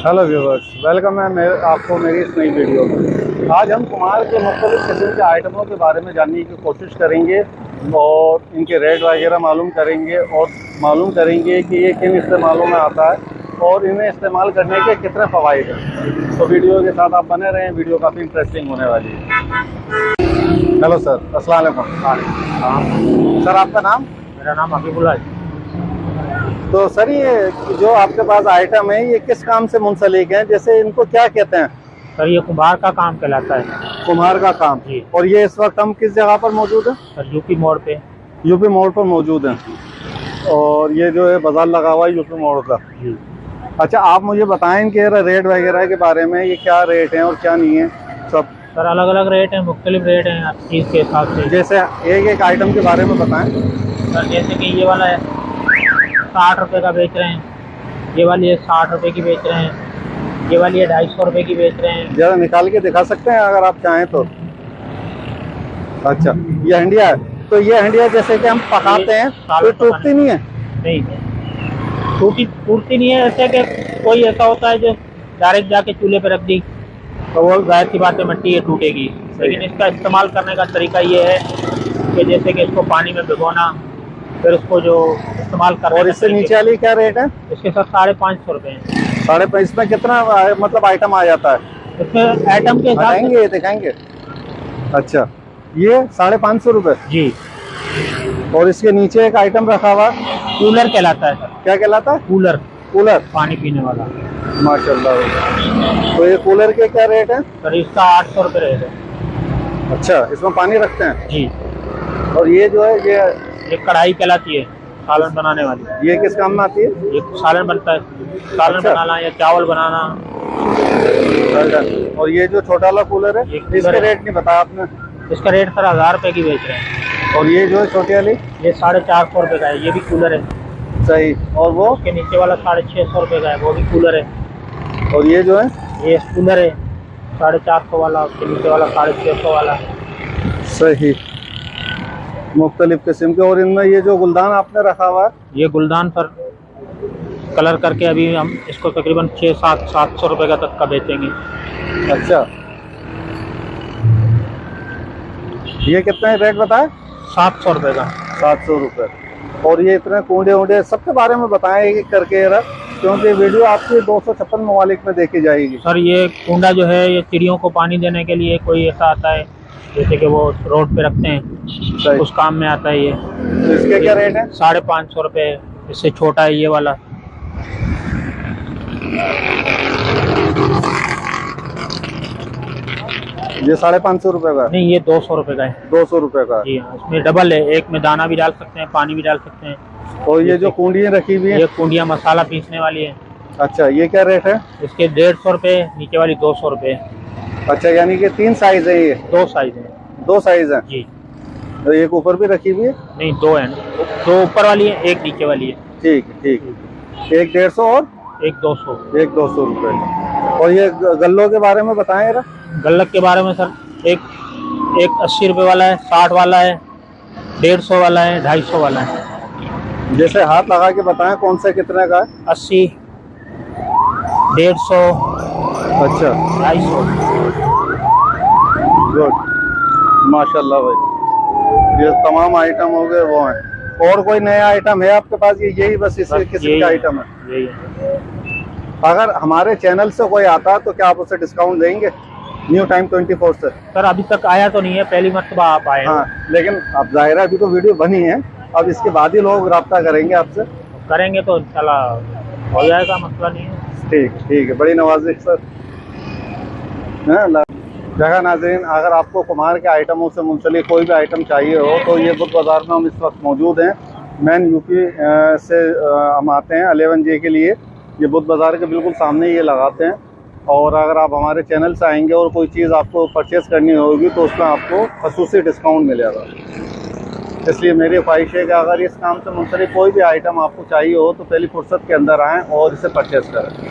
Hello viewers, welcome है आपको मेरी इस नई वीडियो में। आज हम कुम्हार के मुख्तलिफ किस्म के आइटमों के बारे में जानने की कोशिश करेंगे और इनके रेट वगैरह मालूम करेंगे और मालूम करेंगे कि ये किन इस्तेमालों में आता है और इन्हें इस्तेमाल करने के कितने फ़वाइद हैं। तो वीडियो के साथ आप बने रहें, वीडियो काफ़ी इंटरेस्टिंग होने वाली है। हेलो सर, अस्सलाम वालेकुम। सर आपका नाम? मेरा नाम हबीबुल्लाह है। तो सर ये जो आपके पास आइटम है ये किस काम से मुंसलिक हैं, जैसे इनको क्या कहते हैं? सर ये कुम्हार का काम कहलाता है। कुम्हार का काम जी। और ये इस वक्त हम किस जगह पर मौजूद है? सर यूपी मोड़ पे। यूपी मोड़ पर मौजूद हैं और ये जो है बाजार लगा हुआ है यूपी मोड़ का। जी। अच्छा, आप मुझे बताएं इनके रेट वगैरह के बारे में, ये क्या रेट हैं और क्या नहीं है सब? सर अलग अलग रेट हैं, मुख्तलिफ रेट हैं हर चीज़ के हिसाब से। जैसे एक एक आइटम के बारे में बताएं। सर जैसे कि ये वाला है 60 रुपये का बेच रहे हैं, ये वाली है 60 रुपये की बेच रहे हैं, ये वाली है 250 रुपये की बेच रहे हैं। ज़रा निकाल के दिखा सकते हैं अगर आप चाहें तो। अच्छा, ये हंडिया है, तो ये हंडिया जैसे कि हम पकाते हैं तो टूटती नहीं है? नहीं, टूटती नहीं है। ऐसे कि कोई ऐसा होता है जो डायरेक्ट जाके चूल्हे पे रख दी तो वो जाहिर सी बात है मिट्टी है, टूटेगी। लेकिन इसका इस्तेमाल करने का तरीका ये है कि जैसे कि इसको पानी में भिगोना, फिर उसको जो इस्तेमाल करना। और इससे नीचे वाली क्या रेट है? इसके साथ 550 रुपये हैं। 550। इसमें कितना मतलब आइटम आ जाता है? इसमें आइटम के हिसाब से दिखाएंगे। अच्छा, ये 550 रुपये जी। और इसके नीचे एक आइटम रखा हुआ कूलर कहलाता है सर। क्या कहलाता है? कूलर। कूलर, पानी पीने वाला। माशाल्लाह। तो ये कूलर के क्या रेट है? सर इसका 800 रुपये रेट है। अच्छा, इसमें पानी रखते हैं जी। और ये जो है ये कढ़ाई कहलाती है, सालन बनाने वाली। ये किस काम में आती है? ये सालन बनता है, सालन अच्छा। बनाना या चावल बनाना। और ये जो छोटा वाला कूलर है इसके रेट नहीं बताया आपने? इसका रेट सर 1000 रुपये की बेच रहे हैं। और ये जो है छोटी वाली? ये 450 रुपये का है, ये भी कूलर है। सही। और वो उसके नीचे वाला 650 रुपये का है, वो भी कूलर है। और ये जो है? ये कूलर है 450 वाला, उसके नीचे वाला 650 वाला। सही, मुख्तलिफ किस्म के। और इनमें ये जो गुलदान आपने रखा हुआ है? ये गुलदान सर कलर करके अभी हम इसको तकरीबन 600-700 रुपये का तक का बेचेंगे। अच्छा, ये कितने रेट बताए? 700 रुपये का। 700 रुपये। और ये इतने कूड़े वूडे सबके बारे में बताएं एक एक करके जरा, क्योंकि वीडियो आपकी 256 ममालिक में देखी जाएगी। सर ये कुंडा जो है ये चिड़ियों को पानी देने के लिए कोई ऐसा आता है जैसे कि वो रोड पे रखते हैं, उस काम में आता है ये। तो इसके क्या रेट है? 550 रुपये। इससे छोटा है ये वाला। ये 550 रुपये का? नहीं, ये 200 रुपये का है। 200 रुपये का? जी हाँ, इसमें डबल है, एक में दाना भी डाल सकते हैं, पानी भी डाल सकते हैं। और ये जो कुंडियाँ रखी हुई है? ये कुंडियाँ मसाला पीसने वाली है। अच्छा, ये क्या रेट है? इसके 150 रुपये, नीचे वाली 200 रुपये। अच्छा, यानी कि 3 साइज है ये? 2 साइज है। 2 साइज है जी। तो एक ऊपर भी रखी हुई है? नहीं, 2 है, 2 ऊपर वाली है, एक नीचे वाली है। ठीक ठीक। एक 150 और एक 200। एक 200 रुपये। और ये गल्लों के बारे में बताएं जरा। गल्लक के बारे में सर एक 80 रुपये वाला है, 60 वाला है, 150 वाला है, 250 वाला है। जैसे हाथ लगा के बताएं कौन सा कितने का है? 80, 150। अच्छा, 250। गुड, माशाल्लाह भाई। ये तमाम आइटम हो गए वो हैं। और कोई नया आइटम है आपके पास? ये यही बस इसी किस्म का आइटम है? यही है। अगर हमारे चैनल से कोई आता तो क्या आप उसे डिस्काउंट देंगे? न्यू टाइम 24 से? सर अभी तक आया तो नहीं है, पहली मरतबा आप आए। हाँ, लेकिन अब जाहिर है अभी तो वीडियो बनी है, अब इसके बाद ही लोग रब्ता करेंगे आपसे। करेंगे तो इंशाल्लाह हो जाएगा, मसला नहीं है। ठीक है, बड़ी नवाजिश सर। जगह नाज़रीन, अगर आपको कुम्हार के आइटमों से मुंसलिक कोई भी आइटम चाहिए हो तो ये बुध बाज़ार में हम इस वक्त मौजूद हैं। मैन यूपी से हम आते हैं 11J के लिए। ये बुध बाज़ार के बिल्कुल सामने ये लगाते हैं। और अगर आप हमारे चैनल से आएंगे और कोई चीज़ आपको परचेज़ करनी होगी तो उसमें आपको खसूसी डिस्काउंट मिलेगा। इसलिए मेरी ख्वाहिश है कि अगर इस काम से मुंसलिक कोई भी आइटम आपको चाहिए हो तो पहली फुर्सत के अंदर आएँ और इसे परचेज़ करें।